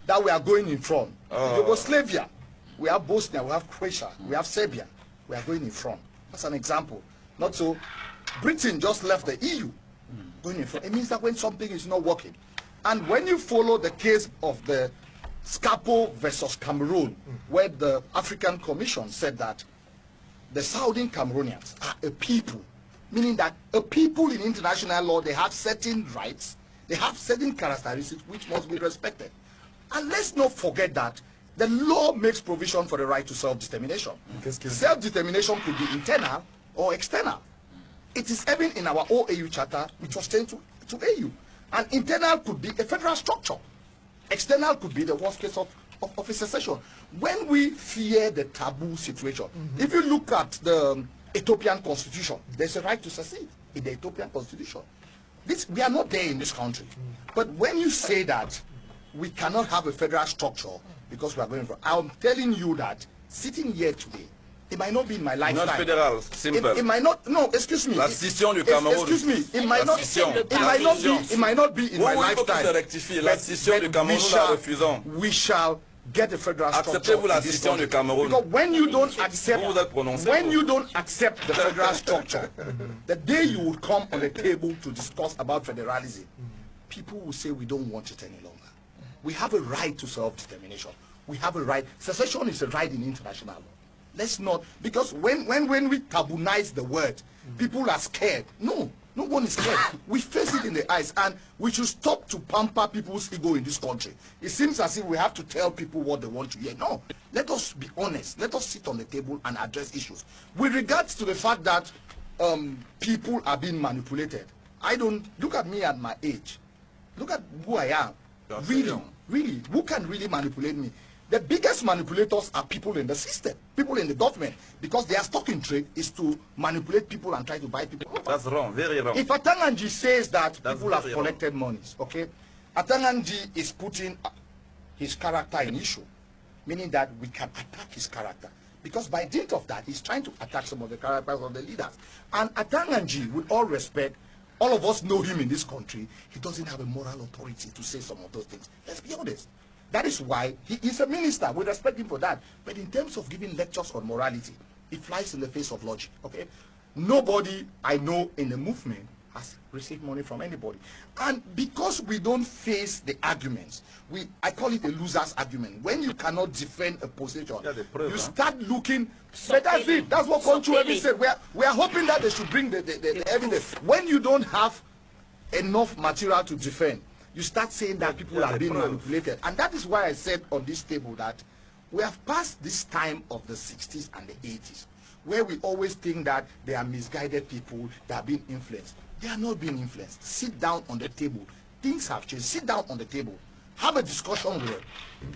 that we are going in front. Yugoslavia, we have Bosnia, we have Croatia, we have Serbia. We are going in front. That's an example. Not so. Britain just left the EU. Going in front. It means that when something is not working, and when you follow the case of the Scapo versus Cameroon, where the African Commission said that the Southern Cameroonians are a people, meaning that a people in international law, they have certain rights, they have certain characteristics which must be respected. And let's not forget that the law makes provision for the right to self-determination. Self-determination could be internal or external. It is even in our OAU charter, which was changed to AU. And internal could be a federal structure. External could be the worst case of a secession. When we fear the taboo situation, if you look at the Ethiopian constitution, there's a right to secede in the Ethiopian constitution. We are not there in this country. But when you say that we cannot have a federal structure because we are going for, I'm telling you that sitting here today, it might not be in my lifetime. Not federal, simple. It might not. No, excuse me. La scission du Cameroun. Excuse me. It might not. It might not be in my lifetime. La scission du Cameroun, nous la refusons. We shall get a federal structure. Acceptez-vous la scission du Cameroun? Because when you don't accept, the federal structure, the day you will come on the table to discuss about federalism, people will say we don't want it any longer. We have a right to self-determination. We have a right. Secession is a right in international law. Let's not, because when we taboonize the word, people are scared. No one is scared. We face it in the eyes, and we should stop to pamper people's ego in this country. It seems as if we have to tell people what they want to hear. No, let us be honest. Let us sit on the table and address issues. With regards to the fact that people are being manipulated, I don't, look at me at my age. Look at who I am. Really, who can really manipulate me? The biggest manipulators are people in the system, people in the government, because their stock in trade is to manipulate people and try to buy people over. That's wrong, very wrong. If Atanganji says that people have collected monies, okay, Atanganji is putting his character in issue, meaning that we can attack his character. Because by dint of that, he's trying to attack some of the characters of the leaders. And Atanganji, with all respect, all of us know him in this country, he doesn't have a moral authority to say some of those things. Let's be honest. That is why he is a minister. We respect him for that. But in terms of giving lectures on morality, it flies in the face of logic. Okay? Nobody I know in the movement has received money from anybody. And because we don't face the arguments, I call it a loser's argument. When you cannot defend a position, you start looking. But that's it. That's what Conchu said. We are hoping that they should bring the evidence. When you don't have enough material to defend, you start saying that people are being manipulated. And that is why I said on this table that we have passed this time of the 60s and the 80s, where we always think that they are misguided people, that are being influenced. They are not being influenced. Sit down on the table. Things have changed. Sit down on the table. Have a discussion with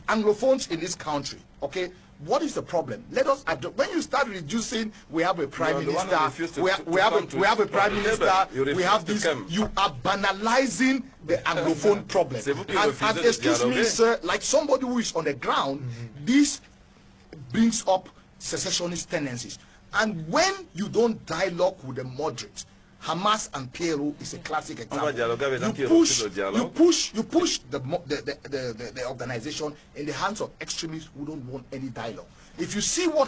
Anglophones in this country, okay? What is the problem? Let us address. When you start reducing, we have a prime minister, we have a prime minister, we have this, you are banalizing the Anglophone problem. And excuse me, sir, like somebody who is on the ground, this brings up secessionist tendencies. And when you don't dialogue with the moderates, Hamas and PLO is a classic example. You push the organization in the hands of extremists who don't want any dialogue. If you see what